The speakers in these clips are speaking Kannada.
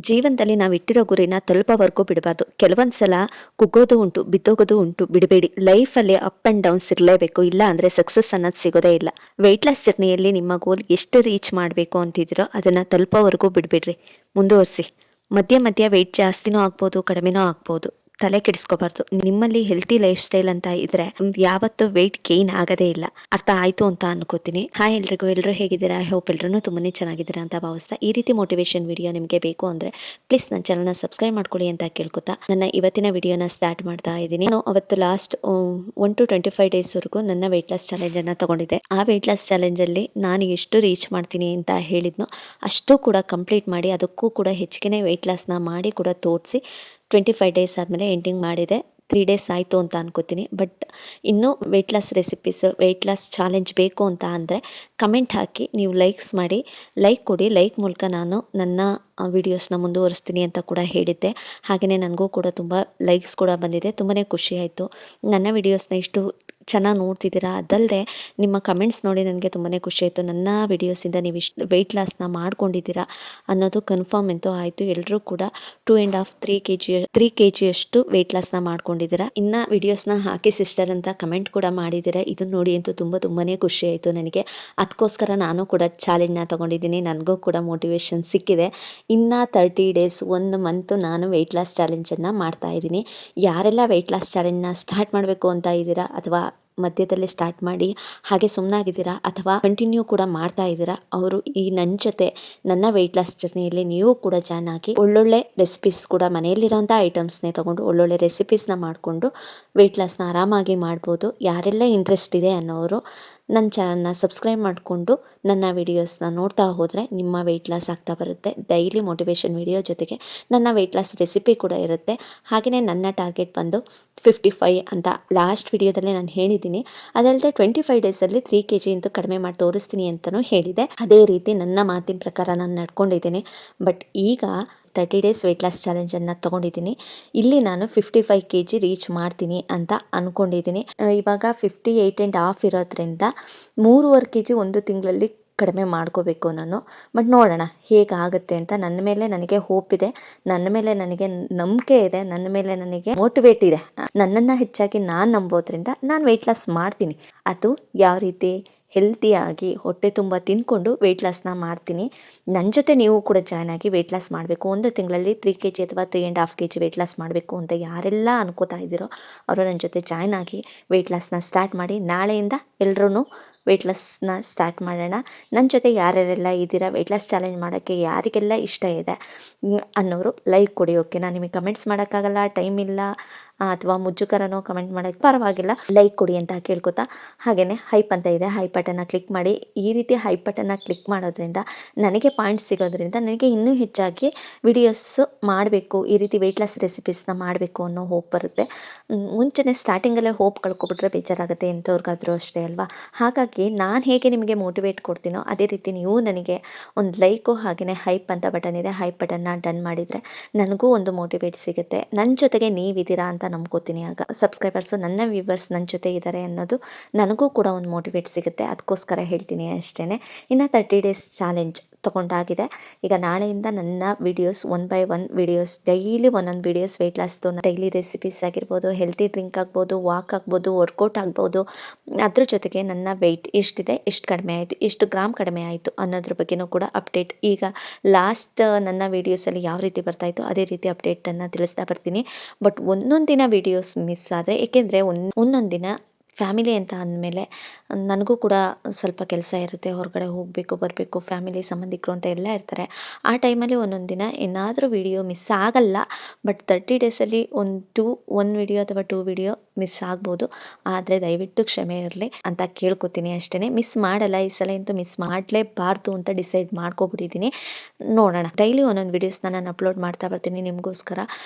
ಜೀವನದಲ್ಲಿ ನಾವು ಇಟ್ಟಿರೋ ಗುರಿನ ತಲುಪೋವರೆಗೂ ಬಿಡಬಾರ್ದು. ಕೆಲವೊಂದು ಸಲ ಕುಗ್ಗೋದು ಉಂಟು, ಬಿದ್ದೋಗೋದು ಉಂಟು, ಬಿಡಬೇಡಿ. ಲೈಫಲ್ಲಿ ಅಪ್ ಆ್ಯಂಡ್ ಡೌನ್ಸ್ ಇರಲೇಬೇಕು, ಇಲ್ಲ ಅಂದರೆ ಸಕ್ಸಸ್ ಅನ್ನೋದು ಸಿಗೋದೇ ಇಲ್ಲ. ವೆಯ್ಟ್ ಲಾಸ್ ಜರ್ನಿಯಲ್ಲಿ ನಿಮ್ಮ ಗೋಲ್ ಎಷ್ಟು ರೀಚ್ ಮಾಡಬೇಕು ಅಂತಿದ್ದೀರೋ ಅದನ್ನು ತಲುಪೋವರೆಗೂ ಬಿಡಬೇಡ್ರಿ, ಮುಂದುವರಿಸಿ. ಮಧ್ಯ ಮಧ್ಯ ವೆಯ್ಟ್ ಜಾಸ್ತಿನೂ ಆಗ್ಬೋದು, ಕಡಿಮೆನೂ ಆಗ್ಬೋದು. ತಲೆ ಕೆಡಿಸ್ಕೋಬಾರ್ದು. ನಿಮ್ಮಲ್ಲಿ ಹೆಲ್ತಿ ಲೈಫ್ ಸ್ಟೈಲ್ ಅಂತ ಇದ್ರೆ ಯಾವತ್ತೂ ವೆಯ್ಟ್ ಗೇನ್ ಆಗೋದೇ ಇಲ್ಲ. ಅರ್ಥ ಆಯ್ತು ಅಂತ ಅನ್ಕೋತೀನಿ. ಹಾಯ್ ಎಲ್ರಿಗೂ, ಎಲ್ಲರೂ ಹೇಗಿದ್ದೀರಾ? ಹೋಪ್ ಎಲ್ಲರೂ ತುಂಬಾನೇ ಚೆನ್ನಾಗಿದ್ದೀರಾ ಅಂತ ಭಾವಿಸ್ತಾ, ಈ ರೀತಿ ಮೋಟಿವೇಶನ್ ವಿಡಿಯೋ ನಿಮಗೆ ಬೇಕು ಅಂದ್ರೆ ಪ್ಲೀಸ್ ನನ್ನ ಚಾನಲ್ನ ಸಬ್ಸ್ಕ್ರೈಬ್ ಮಾಡ್ಕೊಳ್ಳಿ ಅಂತ ಕೇಳ್ಕೊತಾ ನನ್ನ ಇವತ್ತಿನ ವಿಡಿಯೋನ ಸ್ಟಾರ್ಟ್ ಮಾಡ್ತಾ ಇದ್ದೀನಿ. ನಾನು ಅವತ್ತು ಲಾಸ್ಟ್ 1 to 25 ಡೇಸ್ ವರೆಗೂ ನನ್ನ ವೆಯ್ಟ್ ಲಾಸ್ ಚಾಲೆಂಜ್ ಅನ್ನ ತಗೊಂಡಿದ್ದೆ. ಆ ವೆಯ್ಟ್ ಲಾಸ್ ಚಾಲೆಂಜ್ ಅಲ್ಲಿ ನಾನು ಎಷ್ಟು ರೀಚ್ ಮಾಡ್ತೀನಿ ಅಂತ ಹೇಳಿದ್ನೋ ಅಷ್ಟು ಕೂಡ ಕಂಪ್ಲೀಟ್ ಮಾಡಿ, ಅದಕ್ಕೂ ಕೂಡ ಹೆಚ್ಚಿಗೆ ವೆಯ್ಟ್ ಲಾಸ್ನ ಮಾಡಿ ಕೂಡ ತೋರಿಸಿ 25 ಡೇಸ್ ಆದಮೇಲೆ ಎಂಡಿಂಗ್ ಮಾಡಿದೆ. 3 ಡೇಸ್ ಆಯಿತು ಅಂತ ಅನ್ಕೋತೀನಿ. ಬಟ್ ಇನ್ನೂ weight loss recipes, weight loss challenge ಬೇಕು ಅಂತ ಅಂದರೆ ಕಮೆಂಟ್ ಹಾಕಿ, ನೀವು ಲೈಕ್ಸ್ ಮಾಡಿ, ಲೈಕ್ ಕೊಡಿ. ಲೈಕ್ ಮೂಲಕ ನಾನು ನನ್ನ ವಿಡಿಯೋಸ್ನ ಮುಂದುವರಿಸ್ತೀನಿ ಅಂತ ಕೂಡ ಹೇಳಿದ್ದೆ. ಹಾಗೆಯೇ ನನಗೂ ಕೂಡ ತುಂಬ ಲೈಕ್ಸ್ ಕೂಡ ಬಂದಿದೆ. ತುಂಬಾ ಖುಷಿ ಆಯಿತು. ನನ್ನ ವಿಡಿಯೋಸ್ನ ಇಷ್ಟು ಚೆನ್ನಾಗಿ ನೋಡ್ತಿದ್ದೀರಾ. ಅದಲ್ಲದೆ ನಿಮ್ಮ ಕಮೆಂಟ್ಸ್ ನೋಡಿ ನನಗೆ ತುಂಬಾ ಖುಷಿ ಆಯಿತು. ನನ್ನ ವಿಡಿಯೋಸಿಂದ ನೀವು ಇಷ್ಟು ವೆಯ್ಟ್ ಲಾಸ್ನ ಮಾಡ್ಕೊಂಡಿದ್ದೀರಾ ಅನ್ನೋದು ಕನ್ಫರ್ಮ್ ಅಂತೂ ಆಯಿತು. ಎಲ್ಲರೂ ಕೂಡ 2.5 3 kg ಅಷ್ಟು ವೆಯ್ಟ್ ಲಾಸ್ನ ಮಾಡ್ಕೊಂಡಿದ್ದೀರಾ. ಇನ್ನು ವಿಡಿಯೋಸ್ನ ಹಾಕಿ ಸಿಸ್ಟರ್ ಅಂತ ಕಮೆಂಟ್ ಕೂಡ ಮಾಡಿದ್ದೀರಾ. ಇದನ್ನು ನೋಡಿ ಅಂತೂ ತುಂಬಾ ಖುಷಿ ಆಯಿತು ನನಗೆ. ಅದಕ್ಕೋಸ್ಕರ ನಾನು ಕೂಡ ಚಾಲೆಂಜ್ನ ತೊಗೊಂಡಿದ್ದೀನಿ. ನನಗೂ ಕೂಡ ಮೋಟಿವೇಶನ್ ಸಿಕ್ಕಿದೆ. ಇನ್ನು 30 ಡೇಸ್, 1 ಮಂತು ನಾನು ವೆಯ್ಟ್ ಲಾಸ್ ಚಾಲೆಂಜನ್ನು ಮಾಡ್ತಾ ಇದ್ದೀನಿ. ಯಾರೆಲ್ಲ ವೆಯ್ಟ್ ಲಾಸ್ ಚಾಲೆಂಜ್ನ ಸ್ಟಾರ್ಟ್ ಮಾಡಬೇಕು ಅಂತ ಇದ್ದೀರಾ, ಅಥವಾ ಮಧ್ಯದಲ್ಲಿ ಸ್ಟಾರ್ಟ್ ಮಾಡಿ ಹಾಗೆ ಸುಮ್ಮನಾಗಿದ್ದೀರಾ, ಅಥವಾ ಕಂಟಿನ್ಯೂ ಕೂಡ ಮಾಡ್ತಾ ಇದ್ದೀರಾ, ಅವರು ಈ ನನ್ನ ಜೊತೆ ನನ್ನ ವೆಯ್ಟ್ ಲಾಸ್ ಜರ್ನಿಯಲ್ಲಿ ನೀವು ಕೂಡ ಜಾಯ್ನ್ ಆಗಿ ಒಳ್ಳೊಳ್ಳೆ ರೆಸಿಪೀಸ್ ಕೂಡ ಮನೆಯಲ್ಲಿರೋಂಥ ಐಟಮ್ಸ್ನೇ ತೊಗೊಂಡು ಒಳ್ಳೊಳ್ಳೆ ರೆಸಿಪೀಸ್ನ ಮಾಡಿಕೊಂಡು ವೆಯ್ಟ್ ಲಾಸ್ನ ಆರಾಮಾಗಿ ಮಾಡ್ಬೋದು. ಯಾರೆಲ್ಲ ಇಂಟ್ರೆಸ್ಟ್ ಇದೆ ಅನ್ನೋರು ನನ್ನ ಚಾನಲ್ನ ಸಬ್ಸ್ಕ್ರೈಬ್ ಮಾಡಿಕೊಂಡು ನನ್ನ ವಿಡಿಯೋಸ್ನ ನೋಡ್ತಾ ಹೋದರೆ ನಿಮ್ಮ ವೆಯ್ಟ್ ಲಾಸ್ ಆಗ್ತಾ ಬರುತ್ತೆ. ಡೈಲಿ ಮೋಟಿವೇಶನ್ ವಿಡಿಯೋ ಜೊತೆಗೆ ನನ್ನ ವೆಯ್ಟ್ ಲಾಸ್ ರೆಸಿಪಿ ಕೂಡ ಇರುತ್ತೆ. ಹಾಗೆಯೇ ನನ್ನ ಟಾರ್ಗೆಟ್ ಬಂದು 55 ಅಂತ ಲಾಸ್ಟ್ ವಿಡಿಯೋದಲ್ಲೇ ನಾನು ಹೇಳಿದ್ದೀನಿ. ಅದಲ್ಲದೆ 25 ಡೇಸಲ್ಲಿ 3 kg ಅಂತೂ ಕಡಿಮೆ ಮಾಡಿ ತೋರಿಸ್ತೀನಿ ಅಂತಲೂ ಹೇಳಿದೆ. ಅದೇ ರೀತಿ ನನ್ನ ಮಾತಿನ ಪ್ರಕಾರ ನಾನು ನಡ್ಕೊಂಡಿದ್ದೀನಿ. ಬಟ್ ಈಗ 30 ಡೇಸ್ ವೆಯ್ಟ್ ಲಾಸ್ ಚಾಲೆಂಜನ್ನು ತೊಗೊಂಡಿದ್ದೀನಿ. ಇಲ್ಲಿ ನಾನು 55 kg ರೀಚ್ ಮಾಡ್ತೀನಿ ಅಂತ ಅಂದ್ಕೊಂಡಿದ್ದೀನಿ. ಇವಾಗ 58.5 ಇರೋದ್ರಿಂದ 3.5 kg ಒಂದು ತಿಂಗಳಲ್ಲಿ ಕಡಿಮೆ ಮಾಡ್ಕೋಬೇಕು ನಾನು. ಬಟ್ ನೋಡೋಣ ಹೇಗಾಗುತ್ತೆ ಅಂತ. ನನ್ನ ಮೇಲೆ ನನಗೆ ಹೋಪ್ ಇದೆ, ನನ್ನ ಮೇಲೆ ನನಗೆ ನಂಬಿಕೆ ಇದೆ, ನನ್ನ ಮೇಲೆ ನನಗೆ ಮೋಟಿವೇಟ್ ಇದೆ. ನನ್ನನ್ನು ಹೆಚ್ಚಾಗಿ ನಾನು ನಂಬೋದ್ರಿಂದ ನಾನು ವೆಯ್ಟ್ ಲಾಸ್ ಮಾಡ್ತೀನಿ. ಅದು ಯಾವ ರೀತಿ ಹೆಲ್ತಿಯಾಗಿ ಹೊಟ್ಟೆ ತುಂಬ ತಿಂದ್ಕೊಂಡು ವೆಯ್ಟ್ ಲಾಸ್ನ ಮಾಡ್ತೀನಿ. ನನ್ನ ಜೊತೆ ನೀವು ಕೂಡ ಜಾಯ್ನ್ ಆಗಿ ವೆಯ್ಟ್ ಲಾಸ್ ಮಾಡಬೇಕು. ಒಂದು ತಿಂಗಳಲ್ಲಿ 3 kg ಅಥವಾ 3.5 kg ವೆಯ್ಟ್ ಲಾಸ್ ಮಾಡಬೇಕು ಅಂತ ಯಾರೆಲ್ಲ ಅನ್ಕೋತಾ ಇದ್ದೀರೋ ಅವರು ನನ್ನ ಜೊತೆ ಜಾಯ್ನ್ ಆಗಿ ವೆಯ್ಟ್ ಲಾಸ್ನ ಸ್ಟಾರ್ಟ್ ಮಾಡಿ. ನಾಳೆಯಿಂದ ಎಲ್ಲರೂ ವೆಯ್ಟ್ ಲಾಸ್ನ ಸ್ಟಾರ್ಟ್ ಮಾಡೋಣ. ನನ್ನ ಜೊತೆ ಯಾರ್ಯಾರೆಲ್ಲ ಇದ್ದೀರಾ, ವೆಯ್ಟ್ ಲಾಸ್ ಚಾಲೆಂಜ್ ಮಾಡೋಕ್ಕೆ ಯಾರಿಗೆಲ್ಲ ಇಷ್ಟ ಇದೆ ಅನ್ನೋರು ಲೈಕ್ ಕೊಡಿ. ಓಕೆ, ನಾನು ನಿಮಗೆ ಕಮೆಂಟ್ಸ್ ಮಾಡೋಕ್ಕಾಗಲ್ಲ, ಟೈಮ್ ಇಲ್ಲ, ಅಥವಾ ಮುಜುಗರನೋ ಕಮೆಂಟ್ ಮಾಡೋಕ್ಕೆ ಪರವಾಗಿಲ್ಲ, ಲೈಕ್ ಕೊಡಿ ಅಂತ ಕೇಳ್ಕೊತಾ. ಹಾಗೆಯೇ ಹೈಪ್ ಅಂತ ಇದೆ, ಹೈಪ್ ಬಟನ್ನ ಕ್ಲಿಕ್ ಮಾಡಿ. ಈ ರೀತಿ ಹೈಪ್ ಬಟನ್ನ ಕ್ಲಿಕ್ ಮಾಡೋದ್ರಿಂದ ನನಗೆ ಪಾಯಿಂಟ್ಸ್ ಸಿಗೋದ್ರಿಂದ ನನಗೆ ಇನ್ನೂ ಹೆಚ್ಚಾಗಿ ವಿಡಿಯೋಸ್ಸು ಮಾಡಬೇಕು, ಈ ರೀತಿ ವೆಯ್ಟ್ ಲಾಸ್ ರೆಸಿಪೀಸ್ನ ಮಾಡಬೇಕು ಅನ್ನೋ ಹೋಪ್ ಬರುತ್ತೆ. ಮುಂಚೆನೇ ಸ್ಟಾರ್ಟಿಂಗಲ್ಲೇ ಹೋಪ್ ಕಳ್ಕೊಬಿಟ್ರೆ ಬೇಜಾರಾಗುತ್ತೆ ಎಂಥವ್ರಿಗಾದರೂ ಅಷ್ಟೇ ಅಲ್ವಾ. ಹಾಗಾಗಿ ನಾನು ಹೇಗೆ ನಿಮಗೆ ಮೋಟಿವೇಟ್ ಕೊಡ್ತೀನೋ ಅದೇ ರೀತಿ ನೀವು ನನಗೆ ಒಂದು ಲೈಕು ಹಾಗೆಯೇ ಹೈಪ್ ಅಂತ ಬಟನ್ ಇದೆ, ಹೈಪ್ ಬಟನ್ನ ಡನ್ ಮಾಡಿದರೆ ನನಗೂ ಒಂದು ಮೋಟಿವೇಟ್ ಸಿಗುತ್ತೆ. ನನ್ನ ಜೊತೆಗೆ ನೀವಿದ್ದೀರಾ ಅಂತ ನಂಬ್ಕೋತೀನಿ. ಆಗ ಸಬ್ಸ್ಕ್ರೈಬರ್ಸು, ನನ್ನ ವ್ಯೂವರ್ಸ್ ನನ್ನ ಜೊತೆ ಇದ್ದಾರೆ ಅನ್ನೋದು ನನಗೂ ಕೂಡ ಒಂದು ಮೋಟಿವೇಟ್ ಸಿಗುತ್ತೆ. ಅದಕ್ಕೋಸ್ಕರ ಹೇಳ್ತೀನಿ ಅಷ್ಟೇ. ಇನ್ನು 30 ಡೇಸ್ ಚಾಲೆಂಜ್ ತೊಗೊಂಡಾಗಿದೆ. ಈಗ ನಾಳೆಯಿಂದ ನನ್ನ ವಿಡಿಯೋಸ್ 1 by 1 ವಿಡಿಯೋಸ್, ಡೈಲಿ ಒಂದೊಂದು ವಿಡಿಯೋಸ್ ವೆಯ್ಟ್ ಲಾಸ್ದು, ಡೈಲಿ ರೆಸಿಪೀಸ್ ಆಗಿರ್ಬೋದು, ಹೆಲ್ತಿ ಡ್ರಿಂಕ್ ಆಗ್ಬೋದು, ವಾಕ್ ಆಗ್ಬೋದು, ವರ್ಕೌಟ್ ಆಗ್ಬೋದು, ಅದ್ರ ಜೊತೆಗೆ ನನ್ನ ವೆಯ್ಟ್ ಎಷ್ಟಿದೆ, ಎಷ್ಟು ಕಡಿಮೆ ಆಯಿತು, ಎಷ್ಟು ಗ್ರಾಮ್ ಕಡಿಮೆ ಆಯಿತು ಅನ್ನೋದ್ರ ಬಗ್ಗೆನೂ ಕೂಡ ಅಪ್ಡೇಟ್. ಈಗ ಲಾಸ್ಟ್ ನನ್ನ ವೀಡಿಯೋಸಲ್ಲಿ ಯಾವ ರೀತಿ ಬರ್ತಾಯಿತ್ತು ಅದೇ ರೀತಿ ಅಪ್ಡೇಟನ್ನು ತಿಳಿಸ್ತಾ ಬರ್ತೀನಿ. ಬಟ್ ಒಂದೊಂದು ದಿನ ವೀಡಿಯೋಸ್ ಮಿಸ್ ಆದರೆ, ಏಕೆಂದರೆ ಒಂದೊಂದು ದಿನ ಫ್ಯಾಮಿಲಿ ಅಂತ ಅಂದಮೇಲೆ ನನಗೂ ಕೂಡ ಸ್ವಲ್ಪ ಕೆಲಸ ಇರುತ್ತೆ, ಹೊರಗಡೆ ಹೋಗಬೇಕು ಬರಬೇಕು, ಫ್ಯಾಮಿಲಿ ಸಂಬಂಧಿಕರು ಅಂತ ಎಲ್ಲ ಇರ್ತಾರೆ. ಆ ಟೈಮಲ್ಲಿ ಒಂದೊಂದು ದಿನ ಏನಾದರೂ ವಿಡಿಯೋ ಮಿಸ್ ಆಗಲ್ಲ. ಬಟ್ 30 ಡೇಸಲ್ಲಿ ಒಂದು ವಿಡಿಯೋ ಅಥವಾ 2 ವಿಡಿಯೋ ಮಿಸ್ ಆಗ್ಬೋದು. ಆದರೆ ದಯವಿಟ್ಟು ಕ್ಷಮೆ ಇರಲಿ ಅಂತ ಕೇಳ್ಕೊತೀನಿ ಅಷ್ಟೇ. ಮಿಸ್ ಮಾಡಲ್ಲ, ಈ ಸಲ ಅಂತೂ ಮಿಸ್ ಮಾಡಲೇಬಾರ್ದು ಅಂತ ಡಿಸೈಡ್ ಮಾಡ್ಕೊಬಿಟ್ಟಿದ್ದೀನಿ. ನೋಡೋಣ, ಡೈಲಿ ಒಂದೊಂದು ವೀಡಿಯೋಸ್ನ ನಾನು ಅಪ್ಲೋಡ್ ಮಾಡ್ತಾ ಬರ್ತೀನಿ ನಿಮಗೋಸ್ಕರ.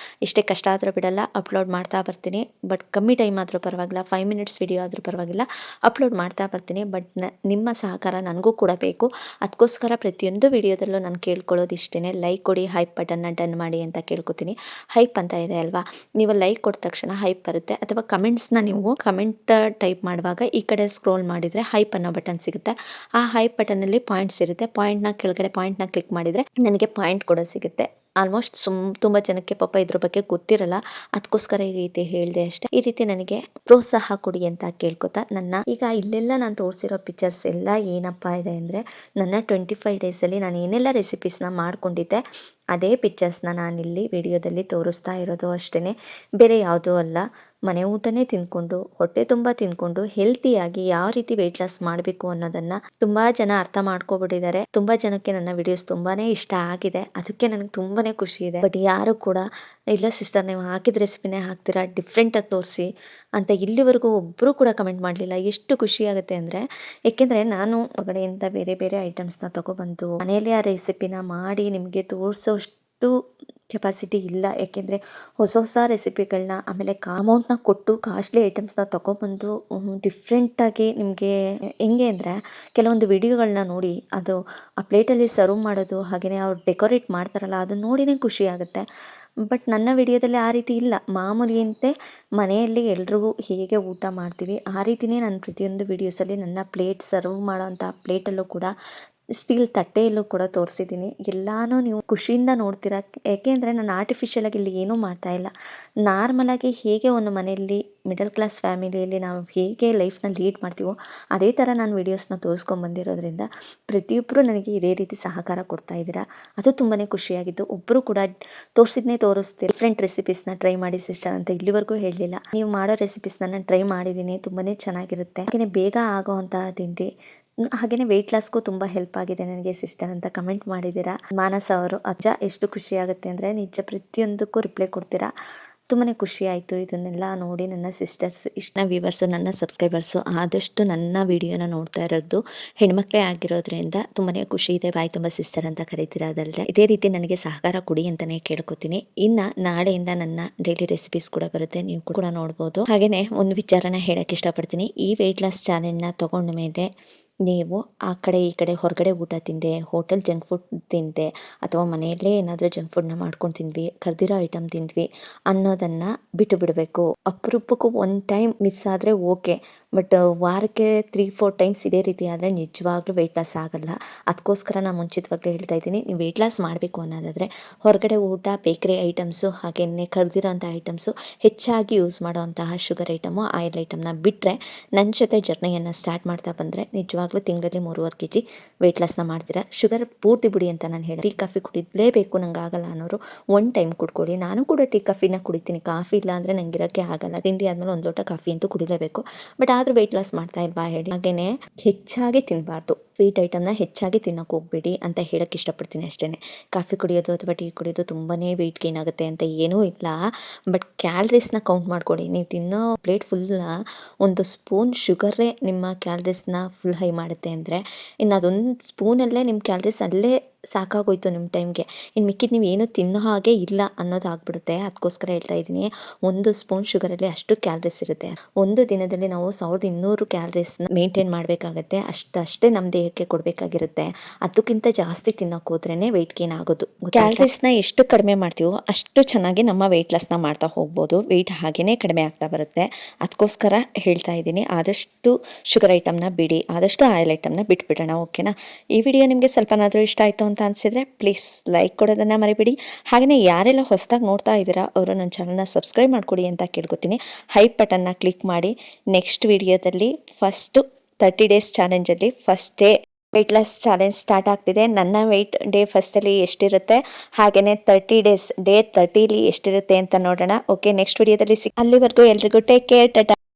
ಎಷ್ಟೇ ಕಷ್ಟ ಆದರೂ ಬಿಡಲ್ಲ, ಅಪ್ಲೋಡ್ ಮಾಡ್ತಾ ಬರ್ತೀನಿ. ಬಟ್ ಕಮ್ಮಿ ಟೈಮ್ ಆದರೂ ಪರವಾಗಿಲ್ಲ, 5 ಮಿನಿಟ್ಸ್ ವಿಡಿಯೋ ಆದರೂ ಪರವಾಗಿಲ್ಲ, ಅಪ್ಲೋಡ್ ಮಾಡ್ತಾ ಬರ್ತೀನಿ. ಬಟ್ ನಿಮ್ಮ ಸಹಕಾರ ನನಗೂ ಕೂಡ ಬೇಕು. ಅದಕ್ಕೋಸ್ಕರ ಪ್ರತಿಯೊಂದು ವಿಡಿಯೋದಲ್ಲೂ ನಾನು ಕೇಳ್ಕೊಳ್ಳೋದು ಇಷ್ಟೇ, ಲೈಕ್ ಕೊಡಿ, ಹೈಪ್ ಬಟನ್ನ ಡನ್ ಮಾಡಿ ಅಂತ ಕೇಳ್ಕೊತೀನಿ. ಹೈಪ್ ಅಂತ ಇದೆ ಅಲ್ವಾ, ನೀವು ಲೈಕ್ ಕೊಟ್ಟ ತಕ್ಷಣ ಹೈಪ್ ಬರುತ್ತೆ. ಅಥವಾ ಕಮೆಂಟ್ಸ್ನ ನೀವು ಕಮೆಂಟ್ ಟೈಪ್ ಮಾಡುವಾಗ ಈ ಕಡೆ ಸ್ಕ್ರೋಲ್ ಮಾಡಿದರೆ ಹೈಪ್ ಅನ್ನೋ ಬಟನ್ ಸಿಗುತ್ತೆ. ಆ ಹೈಪ್ ಬಟನ್ನಲ್ಲಿ ಪಾಯಿಂಟ್ಸ್ ಇರುತ್ತೆ. ಕೆಳಗಡೆ ಪಾಯಿಂಟ್ನ ಕ್ಲಿಕ್ ಮಾಡಿದರೆ ನನಗೆ ಪಾಯಿಂಟ್ ಕೂಡ ಸಿಗುತ್ತೆ. ಆಲ್ಮೋಸ್ಟ್ ತುಂಬ ಜನಕ್ಕೆ ಪಾಪ ಇದ್ರ ಬಗ್ಗೆ ಗೊತ್ತಿರಲ್ಲ. ಅದಕ್ಕೋಸ್ಕರ ಈ ರೀತಿ ಹೇಳಿದೆ ಅಷ್ಟೇ. ಈ ರೀತಿ ನನಗೆ ಪ್ರೋತ್ಸಾಹ ಕೊಡಿ ಅಂತ ಕೇಳ್ಕೊತಾ ಈಗ ಇಲ್ಲೆಲ್ಲ ನಾನು ತೋರಿಸಿರೋ ಪಿಕ್ಚರ್ಸ್ ಎಲ್ಲ ಏನಪ್ಪ ಇದೆ ಅಂದರೆ ನನ್ನ 25 ಡೇಸಲ್ಲಿ ನಾನು ಏನೆಲ್ಲ ರೆಸಿಪೀಸ್ನ ಮಾಡ್ಕೊಂಡಿದ್ದೆ ಅದೇ ಪಿಕ್ಚರ್ಸ್ನ ನಾನಿಲ್ಲಿ ವಿಡಿಯೋದಲ್ಲಿ ತೋರಿಸ್ತಾ ಇರೋದು ಅಷ್ಟೇ, ಬೇರೆ ಯಾವುದೂ ಅಲ್ಲ. ಮನೆ ಊಟನೇ ತಿಂದ್ಕೊಂಡು ಹೊಟ್ಟೆ ತುಂಬ ತಿಂದ್ಕೊಂಡು ಹೆಲ್ತಿಯಾಗಿ ಯಾವ ರೀತಿ ವೆಯ್ಟ್ ಲಾಸ್ ಮಾಡಬೇಕು ಅನ್ನೋದನ್ನು ತುಂಬ ಜನ ಅರ್ಥ ಮಾಡ್ಕೊಬಿಟ್ಟಿದ್ದಾರೆ. ತುಂಬ ಜನಕ್ಕೆ ನನ್ನ ವಿಡಿಯೋಸ್ ತುಂಬಾ ಇಷ್ಟ ಆಗಿದೆ, ಅದಕ್ಕೆ ನನಗೆ ತುಂಬಾ ಖುಷಿ ಇದೆ. ಬಟ್ ಯಾರು ಕೂಡ ಇಲ್ಲ ಸಿಸ್ಟರ್ ನೀವು ಹಾಕಿದ ರೆಸಿಪಿನೇ ಹಾಕ್ತೀರಾ, ಡಿಫ್ರೆಂಟಾಗಿ ತೋರಿಸಿ ಅಂತ ಇಲ್ಲಿವರೆಗೂ ಒಬ್ಬರು ಕೂಡ ಕಮೆಂಟ್ ಮಾಡಲಿಲ್ಲ. ಎಷ್ಟು ಖುಷಿ ಆಗುತ್ತೆ ಅಂದರೆ, ಏಕೆಂದರೆ ನಾನು ಹೊರಗಡೆಯಿಂದ ಬೇರೆ ಬೇರೆ ಐಟಮ್ಸ್ನ ತೊಗೊಬಂದು ಮನೆಯಲ್ಲೇ ಆ ರೆಸಿಪಿನ ಮಾಡಿ ನಿಮಗೆ ತೋರಿಸೋಷ್ಟು ಕೆಪಾಸಿಟಿ ಇಲ್ಲ. ಯಾಕೆಂದರೆ ಹೊಸ ರೆಸಿಪಿಗಳನ್ನ ಆಮೇಲೆ ಅಮೌಂಟ್ನ ಕೊಟ್ಟು ಕಾಸ್ಟ್ಲಿ ಐಟಮ್ಸ್ನ ತೊಗೊಬಂದು ಡಿಫ್ರೆಂಟಾಗಿ ನಿಮಗೆ ಹೆಂಗೆ ಅಂದರೆ ಕೆಲವೊಂದು ವಿಡಿಯೋಗಳನ್ನ ನೋಡಿ ಅದು ಆ ಪ್ಲೇಟಲ್ಲಿ ಸರ್ವ್ ಮಾಡೋದು ಹಾಗೆಯೇ ಅವ್ರು ಡೆಕೋರೇಟ್ ಮಾಡ್ತಾರಲ್ಲ ಅದು ನೋಡಿನೇ ಖುಷಿ ಆಗುತ್ತೆ. ಬಟ್ ನನ್ನ ವಿಡಿಯೋದಲ್ಲಿ ಆ ರೀತಿ ಇಲ್ಲ. ಮಾಮೂಲಿಯಂತೆ ಮನೆಯಲ್ಲಿ ಎಲ್ರಿಗೂ ಹೇಗೆ ಊಟ ಮಾಡ್ತೀವಿ ಆ ರೀತಿಯೇ ನಾನು ಪ್ರತಿಯೊಂದು ವೀಡಿಯೋಸಲ್ಲಿ ನನ್ನ ಪ್ಲೇಟ್ ಸರ್ವ್ ಮಾಡೋಂಥ ಪ್ಲೇಟಲ್ಲೂ ಕೂಡ ಸ್ಟೀಲ್ ತಟ್ಟೆಯಲ್ಲೂ ಕೂಡ ತೋರಿಸಿದ್ದೀನಿ. ಎಲ್ಲನೂ ನೀವು ಖುಷಿಯಿಂದ ನೋಡ್ತೀರಾ. ಏಕೆಂದರೆ ನಾನು ಆರ್ಟಿಫಿಷಿಯಲಾಗಿ ಇಲ್ಲಿ ಏನೂ ಮಾಡ್ತಾಯಿಲ್ಲ. ನಾರ್ಮಲಾಗಿ ಹೇಗೆ ಒಂದು ಮನೆಯಲ್ಲಿ ಮಿಡಲ್ ಕ್ಲಾಸ್ ಫ್ಯಾಮಿಲಿಯಲ್ಲಿ ನಾವು ಹೇಗೆ ಲೈಫ್ನ ಲೀಡ್ ಮಾಡ್ತೀವೋ ಅದೇ ಥರ ನಾನು ವೀಡಿಯೋಸ್ನ ತೋರಿಸ್ಕೊಂಬಂದಿರೋದ್ರಿಂದ ಪ್ರತಿಯೊಬ್ಬರು ನನಗೆ ಇದೇ ರೀತಿ ಸಹಕಾರ ಕೊಡ್ತಾ ಇದ್ದೀರಾ. ಅದು ತುಂಬಾ ಖುಷಿಯಾಗಿತ್ತು. ಒಬ್ಬರು ಕೂಡ ತೋರಿಸಿದ್ನೇ ತೋರಿಸ್ತೀರಿ ಡಿಫ್ರೆಂಟ್ ರೆಸಿಪೀಸ್ನ ಟ್ರೈ ಮಾಡಿ ಸಿಸ್ಟರ್ ಅಂತ ಇಲ್ಲಿವರೆಗೂ ಹೇಳಲಿಲ್ಲ. ನೀವು ಮಾಡೋ ರೆಸಿಪೀಸ್ನ ನಾನು ಟ್ರೈ ಮಾಡಿದ್ದೀನಿ, ತುಂಬಾ ಚೆನ್ನಾಗಿರುತ್ತೆ. ಹಾಗೆಯೇ ಬೇಗ ಆಗೋವಂತಹ ತಿಂಡಿ, ಹಾಗೆಯೇ ವೆಯ್ಟ್ ಲಾಸ್ಗೂ ತುಂಬ ಹೆಲ್ಪ್ ಆಗಿದೆ ನನಗೆ ಸಿಸ್ಟರ್ ಅಂತ ಕಮೆಂಟ್ ಮಾಡಿದ್ದೀರಾ. ಮಾನಸ ಅವರು ಅಜ್ಜ ಎಷ್ಟು ಖುಷಿ ಆಗುತ್ತೆ ಅಂದರೆ ನಿಜ ಪ್ರತಿಯೊಂದಕ್ಕೂ ರಿಪ್ಲೈ ಕೊಡ್ತೀರಾ. ತುಂಬಾ ಖುಷಿ ಆಯಿತು ಇದನ್ನೆಲ್ಲ ನೋಡಿ. ನನ್ನ ಸಿಸ್ಟರ್ಸ್ ಇಷ್ಟ ವ್ಯೂವರ್ಸು ನನ್ನ ಸಬ್ಸ್ಕ್ರೈಬರ್ಸು ಆದಷ್ಟು ನನ್ನ ವಿಡಿಯೋನ ನೋಡ್ತಾ ಇರೋದು ಹೆಣ್ಮಕ್ಳೇ ಆಗಿರೋದ್ರಿಂದ ತುಂಬಾ ಖುಷಿ ಇದೆ. ಬಾಯಿ ತುಂಬ ಸಿಸ್ಟರ್ ಅಂತ ಕರಿತಿರೋದಲ್ಲದೆ ಇದೇ ರೀತಿ ನನಗೆ ಸಹಕಾರ ಕೊಡಿ ಅಂತಲೇ ಕೇಳ್ಕೊತೀನಿ. ಇನ್ನು ನಾಳೆಯಿಂದ ನನ್ನ ಡೈಲಿ ರೆಸಿಪೀಸ್ ಕೂಡ ಬರುತ್ತೆ, ನೀವು ಕೂಡ ನೋಡ್ಬೋದು. ಹಾಗೆಯೇ ಒಂದು ವಿಚಾರನ ಹೇಳೋಕ್ಕೆ ಇಷ್ಟಪಡ್ತೀನಿ. ಈ ವೆಯ್ಟ್ ಲಾಸ್ ಚಾಲೆಂಜ್ನ ತೊಗೊಂಡ ಮೇಲೆ ನೀವು ಆ ಕಡೆ ಈ ಕಡೆ ಹೊರಗಡೆ ಊಟ ತಿಂದೆ, ಹೋಟೆಲ್ ಜಂಕ್ ಫುಡ್ ತಿಂದೆ ಅಥವಾ ಮನೆಯಲ್ಲೇ ಏನಾದರೂ ಜಂಕ್ ಫುಡ್ನ ಮಾಡ್ಕೊಂಡು ತಿಂದ್ವಿ, ಕರೆದಿರೋ ಐಟಮ್ ತಿಂದ್ವಿ ಅನ್ನೋದನ್ನು ಬಿಟ್ಟು ಬಿಡಬೇಕು. ಅಪರೂಪಕ್ಕೂ ಒನ್ ಟೈಮ್ ಮಿಸ್ ಆದರೆ ಓಕೆ, ಬಟ್ ವಾರಕ್ಕೆ 3-4 ಟೈಮ್ಸ್ ಇದೇ ರೀತಿ ಆದರೆ ನಿಜವಾಗ್ಲೂ ವೆಯ್ಟ್ ಲಾಸ್ ಆಗೋಲ್ಲ. ಅದಕ್ಕೋಸ್ಕರ ನಾನು ಮುಂಚಿತವಾಗ್ಲೂ ಹೇಳ್ತಾ ಇದ್ದೀನಿ, ನೀವು ವೆಯ್ಟ್ ಲಾಸ್ ಮಾಡಬೇಕು ಅನ್ನೋದಾದರೆ ಹೊರಗಡೆ ಊಟ, ಬೇಕ್ರಿ ಐಟಮ್ಸು ಹಾಗೆಯೇ ಕರೆದಿರೋಂಥ ಐಟಮ್ಸು ಹೆಚ್ಚಾಗಿ ಯೂಸ್ ಮಾಡೋವಂತಹ ಶುಗರ್ ಐಟಮು, ಆಯಿಲ್ ಐಟಮ್ನ ಬಿಟ್ಟರೆ ನನ್ನ ಜೊತೆ ಜರ್ನಿಯನ್ನು ಸ್ಟಾರ್ಟ್ ಮಾಡ್ತಾ ಬಂದರೆ ನಿಜವಾಗ್ಲೂ ತಿಂಗಳಲ್ಲಿ 3.5 kg ವೆಯ್ಟ್ ಲಾಸ್ನ ಮಾಡ್ತೀರಾ. ಶುಗರ್ ಪೂರ್ತಿ ಬಿಡಿ ಅಂತ ನಾನು ಹೇಳಿ ಟೀ ಕಾಫಿ ಕುಡಿಲೇಬೇಕು ನಂಗೆ ಆಗಲ್ಲ ಅನ್ನೋರು ಒನ್ ಟೈಮ್ ಕುಡ್ಕೊಳ್ಳಿ. ನಾನು ಕೂಡ ಟೀ ಕಾಫಿನ ಕುಡಿತೀನಿ, ಕಾಫಿ ಇಲ್ಲ ಅಂದರೆ ನಂಗೆ ಇರೋಕ್ಕೆ ಆಗಲ್ಲ. ತಿಂಡಿ ಆದಮೇಲೆ ಒಂದು ಲೋಟ ಕಾಫಿ ಅಂತೂ ಕುಡಿಲೇಬೇಕು. ಬಟ್ ಆದರೂ ವೆಯ್ಟ್ ಲಾಸ್ ಮಾಡ್ತಾ ಇಲ್ವಾ ಹೇಳಿ. ಹಾಗೆಯೇ ಹೆಚ್ಚಾಗಿ ತಿನ್ನಬಾರ್ದು, ಸ್ವೀಟ್ ಐಟಮ್ನ ಹೆಚ್ಚಾಗಿ ತಿನ್ನೋಕೆ ಹೋಗ್ಬೇಡಿ ಅಂತ ಹೇಳೋಕ್ಕೆ ಇಷ್ಟಪಡ್ತೀನಿ ಅಷ್ಟೇ. ಕಾಫಿ ಕುಡಿಯೋದು ಅಥವಾ ಟೀ ಕುಡಿಯೋದು ತುಂಬಾ ವೆಯ್ಟ್ ಗೇನ್ ಆಗುತ್ತೆ ಅಂತ ಏನೂ ಇಲ್ಲ. ಬಟ್ ಕ್ಯಾಲ್ರೀಸ್ನ ಕೌಂಟ್ ಮಾಡ್ಕೊಳ್ಳಿ. ನೀವು ತಿನ್ನೋ ಪ್ಲೇಟ್ ಫುಲ್ಲ ಒಂದು ಸ್ಪೂನ್ ಶುಗರೇ ನಿಮ್ಮ ಕ್ಯಾಲ್ರೀಸ್ನ ಫುಲ್ ಹೈ ಮಾಡುತ್ತೆ ಅಂದರೆ ಇನ್ನು ಅದೊಂದು ಸ್ಪೂನಲ್ಲೇ ನಿಮ್ಮ ಕ್ಯಾಲ್ರೀಸ್ ಅಲ್ಲೇ ಸಾಕಾಗೋಯ್ತು ನಿಮ್ಮ ಟೈಮ್ಗೆ. ಇನ್ನು ಮಿಕ್ಕಿದ್ದು ನೀವು ಏನೂ ತಿನ್ನೋ ಹಾಗೆ ಇಲ್ಲ ಅನ್ನೋದು ಆಗ್ಬಿಡುತ್ತೆ. ಅದಕ್ಕೋಸ್ಕರ ಹೇಳ್ತಾ ಇದ್ದೀನಿ, ಒಂದು ಸ್ಪೂನ್ ಶುಗರಲ್ಲಿ ಅಷ್ಟು ಕ್ಯಾಲ್ರೀಸ್ ಇರುತ್ತೆ. ಒಂದು ದಿನದಲ್ಲಿ ನಾವು 1200 ಕ್ಯಾಲ್ರೀಸ್ನ ಮೇಂಟೈನ್ ಮಾಡಬೇಕಾಗತ್ತೆ. ಅಷ್ಟೇ ನಮ್ಮ ದೇಹಕ್ಕೆ ಕೊಡಬೇಕಾಗಿರುತ್ತೆ. ಅದಕ್ಕಿಂತ ಜಾಸ್ತಿ ತಿನ್ನೋಕೆ ಹೋದ್ರೇ ವೆಯ್ಟ್ ಗೇನ್ ಆಗೋದು. ಕ್ಯಾಲ್ರೀಸ್ನ ಎಷ್ಟು ಕಡಿಮೆ ಮಾಡ್ತೀವೋ ಅಷ್ಟು ಚೆನ್ನಾಗಿ ನಮ್ಮ ವೆಯ್ಟ್ ಲಾಸ್ನ ಮಾಡ್ತಾ ಹೋಗ್ಬೋದು. ವೆಯ್ಟ್ ಹಾಗೇ ಕಡಿಮೆ ಆಗ್ತಾ ಬರುತ್ತೆ. ಅದಕ್ಕೋಸ್ಕರ ಹೇಳ್ತಾ ಇದ್ದೀನಿ, ಆದಷ್ಟು ಶುಗರ್ ಐಟಮ್ನ ಬಿಡಿ, ಆದಷ್ಟು ಆಯಿಲ್ ಐಟಮ್ನ ಬಿಟ್ಬಿಡೋಣ. ಓಕೆನಾ? ಈ ವಿಡಿಯೋ ನಿಮಗೆ ಸ್ವಲ್ಪನಾದರೂ ಇಷ್ಟ ಆಯಿತು ಅಂತ ಅನಿಸಿದರೆ ಪ್ಲೀಸ್ ಲೈಕ್ ಕೊಡೋದನ್ನು ಮರಿಬೇಡಿ. ಹಾಗೆಯೇ ಯಾರೆಲ್ಲ ಹೊಸದಾಗಿ ನೋಡ್ತಾ ಇದ್ದೀರಾ ಅವರು ನನ್ನ ಚಾನಲ್ನ ಸಬ್ಸ್ಕ್ರೈಬ್ ಮಾಡ್ಕೊಡಿ ಅಂತ ಕೇಳ್ಕೊತೀನಿ. ಹೈಪ್ ಬಟನ್ನ ಕ್ಲಿಕ್ ಮಾಡಿ. ನೆಕ್ಸ್ಟ್ ವಿಡಿಯೋದಲ್ಲಿ ಫಸ್ಟು 30 ಡೇಸ್ ಚಾಲೆಂಜಲ್ಲಿ first day weight loss challenge start ಆಗ್ತಿದೆ. ನನ್ನ ವೆಯ್ಟ್ ಡೇ ಫಸ್ಟಲ್ಲಿ ಎಷ್ಟಿರುತ್ತೆ ಹಾಗೆಯೇ 30 ಡೇಸ್ ಡೇ 30ಲಿ ಎಷ್ಟಿರುತ್ತೆ ಅಂತ ನೋಡೋಣ. ಓಕೆ, ನೆಕ್ಸ್ಟ್ ವಿಡಿಯೋದಲ್ಲಿ ಅಲ್ಲಿವರೆಗೂ ಎಲ್ರಿಗೂ ಟೇಕ್ ಕೇರ್, ಟಾಟಾ.